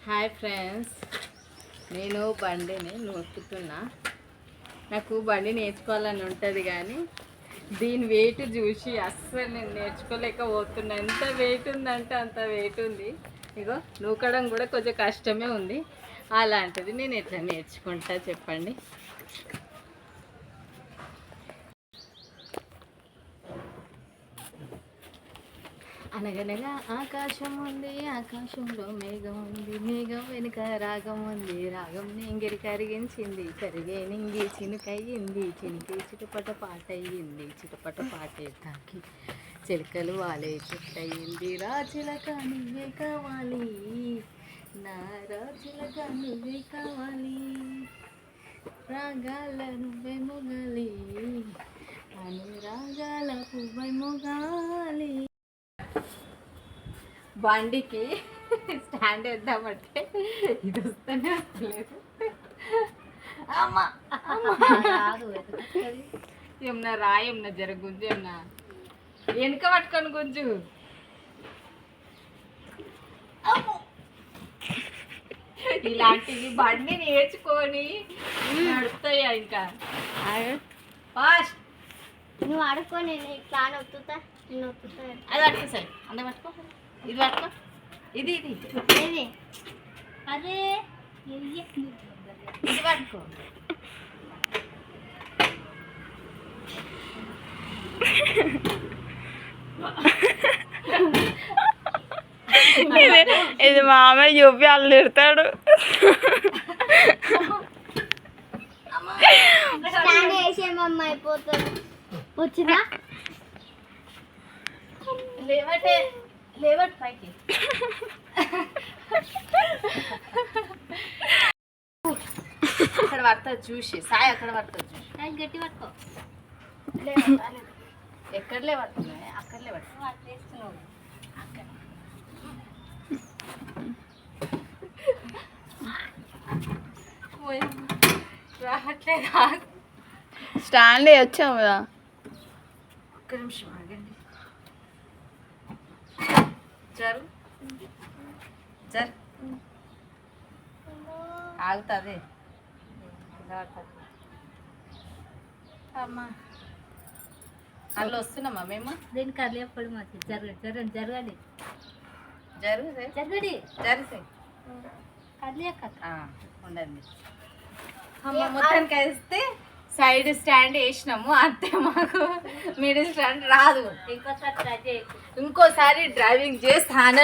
Hi friends, నేను బండిని నొక్కుతున్నా. నాకు బండి నేర్చుకోవాలని ఉంటుంది కానీ దీని వెయిట్ చూసి అస్సలు నేను నేర్చుకోలేకపోతున్నా. ఎంత వెయిట్ ఉందంటే అంత వెయిట్ ఉంది. ఇగో నూకడం కూడా కొంచెం కష్టమే ఉంది. అలాంటిది నేను ఎట్లా నేర్చుకుంటా చెప్పండి. అనగనగా ఆకాశం ఉంది, ఆకాశంలో మేఘం ఉంది, మేఘం వెనుక రాగం ఉంది, రాగం నింగిరి కరిగించింది, కరిగే నింగి చినుకయ్యింది, చినికి చిటుపట పాట అయ్యింది, చిటుపట పాటే తాకి చిలకలు వాలే చుట్టయింది. రాజులక నువ్వే కావాలి, నా రాజులక నువ్వే కావాలి, రాగాల నువ్వే మొగాలి, అనురాగాల పువ్వై మొగాలి. బండికి స్టాండ్ వేద్దామంటే ఇది వస్తేనే వస్తలేదు. అమ్మా ఏమన్నా ఏమన్నా జర గుంజు, ఏమన్నా వెనుక పట్టుకొని గుంజు. ఇలాంటివి బండి నేర్చుకొని నడుస్తాయా ఇంకా ఫాస్ట్. నువ్వు ఆడుకో, నేను ప్లాన్ వస్తుందా, నేను వస్తుందా. అది పట్టుకో సార్, అంత పట్టుకో, ఇది పట్టుకో, ఇది ఇది ఏది అదే ఇది పట్టుకో. ఇది మామయ్య చూపి వాళ్ళు తిడతాడు. స్టాండ్ వేసేమమ్మ అయిపోతుంది. వచ్చిందా? లేవటే లేవట్ పైకి. అక్కడ పడుతుంది చూసి సాయి, అక్కడ పడుతుంది చూసి. గట్టి పట్టుకో. ఎక్కడ లేవడుతున్నాయి, అక్కడ లేవడుతున్నావు. అక్కడ రావట్లేదా? స్టాండ్ వచ్చావు కదా. ఒక్క నిమిషం ఆగండి. జరు జరు ఆగుతుంది. అమ్మా అందులో వస్తున్నామా మేము? దీనికి అది ఎప్పుడు మాకు జరగండి జరగండి జరు జరగడి జరు కదిలేక ఉండండి. అమ్మ మొత్తానికి వేస్తే సైడ్ స్టాండ్ వేసినాము అంతే. మాకు మిడిల్ స్టాండ్ రాదు. ఇంకోసారి ట్రై చేయకు. ఇంకోసారి డ్రైవింగ్ చేస్తాను.